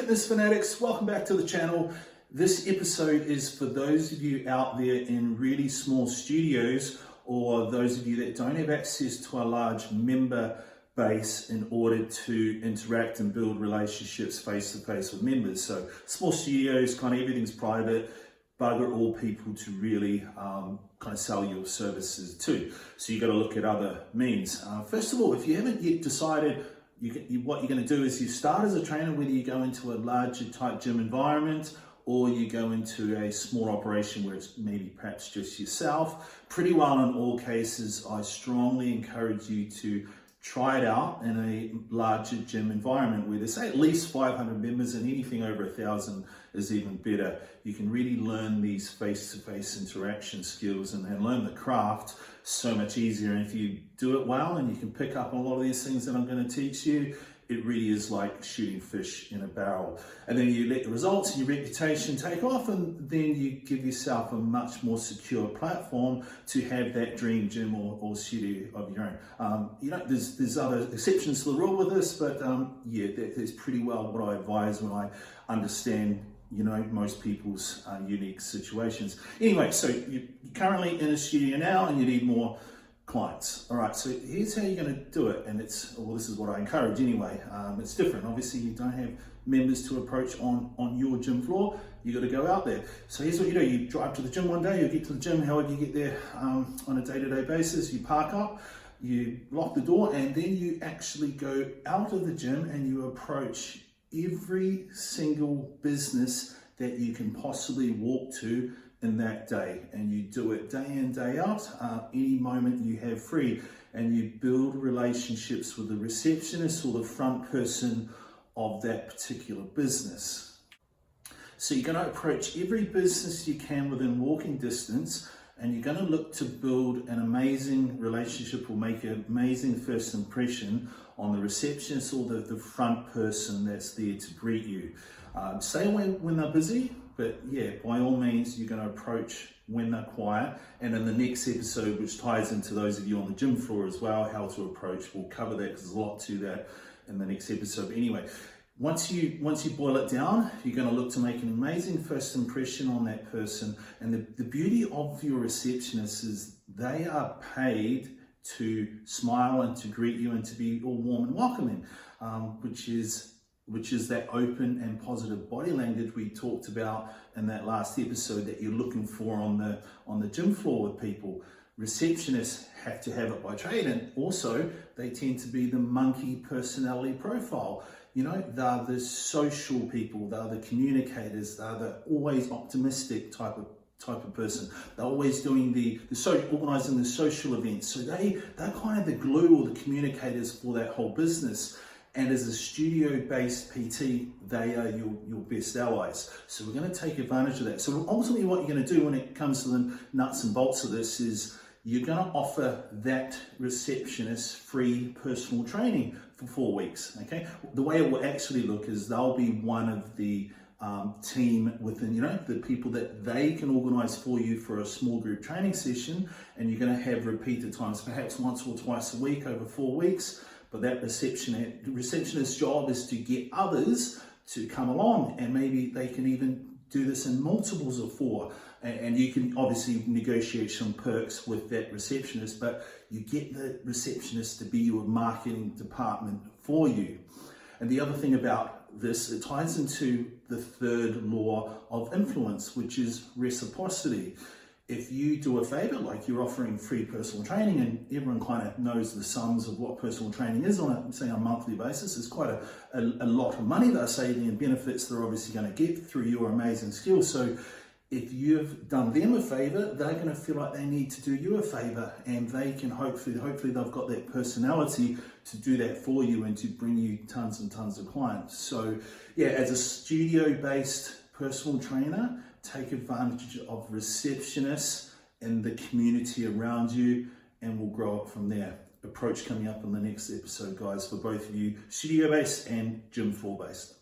fitness fanatics, welcome back to the channel. This episode is for those of you out there in really small studios, or those of you that don't have access to a large member base in order to interact and build relationships face to face with members. So small studios, kind of everything's private, bugger all people to really kind of sell your services to. So you got to look at other means. First of all, if you haven't yet decided what you're going to do is you start as a trainer, whether you go into a larger type gym environment or you go into a small operation where it's maybe perhaps just yourself. Pretty well in all cases, I strongly encourage you to try it out in a larger gym environment where there's at least 500 members, and anything over 1,000 is even better. You can really learn these face-to-face interaction skills and learn the craft so much easier. And if you do it well and you can pick up on a lot of these things that I'm going to teach you, it really is like shooting fish in a barrel. And then you let the results and your reputation take off, and then you give yourself a much more secure platform to have that dream gym or studio of your own. There's other exceptions to the rule with this, but yeah, that's pretty well what I advise when I understand most people's unique situations. Anyway, so you're currently in a studio now and you need more clients. All right, so here's how you're going to do it, and this is what I encourage anyway. It's different. Obviously, you don't have members to approach on your gym floor. You got to go out there. So here's what you do: you drive to the gym one day, you get to the gym, however you get there on a day-to-day basis. You park up, you lock the door, and then you actually go out of the gym and you approach every single business that you can possibly walk to in that day, and you do it day in, day out, any moment you have free, and you build relationships with the receptionist or the front person of that particular business. So you're going to approach every business you can within walking distance, and you're going to look to build an amazing relationship or make an amazing first impression on the receptionist or the front person that's there to greet you. Stay away when they're busy, but yeah, by all means, you're going to approach when they're quiet. And in the next episode, which ties into those of you on the gym floor as well, how to approach, we'll cover that because there's a lot to that in the next episode. But anyway, once you boil it down, you're going to look to make an amazing first impression on that person. And the beauty of your receptionists is they are paid to smile and to greet you and to be all warm and welcoming, which is that open and positive body language we talked about in that last episode that you're looking for on the gym floor with people. Receptionists have to have it by trade, and also they tend to be the monkey personality profile. They're the social people, they're the communicators, they're the always optimistic type of person. They're always doing organising the social events. So they're kind of the glue or the communicators for that whole business. And as a studio-based PT, they are your best allies. So we're going to take advantage of that. So ultimately what you're going to do when it comes to the nuts and bolts of this is you're going to offer that receptionist free personal training for 4 weeks, okay? The way it will actually look is they'll be one of the team within, the people that they can organize for you for a small group training session, and you're going to have repeated times, perhaps once or twice a week over 4 weeks. But that receptionist's job is to get others to come along, and maybe they can even do this in multiples of 4. And you can obviously negotiate some perks with that receptionist, but you get the receptionist to be your marketing department for you. And the other thing about this, it ties into the third law of influence, which is reciprocity. If you do a favor, like you're offering free personal training, and everyone kind of knows the sums of what personal training is on a monthly basis, it's quite a lot of money they're saving and benefits they're obviously going to get through your amazing skills. So if you've done them a favor, they're going to feel like they need to do you a favor, and they can hopefully they've got that personality to do that for you and to bring you tons and tons of clients. So yeah, as a studio-based personal trainer, take advantage of receptionists and the community around you, and we'll grow up from there. Approach coming up in the next episode, guys, for both of you, studio-based and gym floor-based.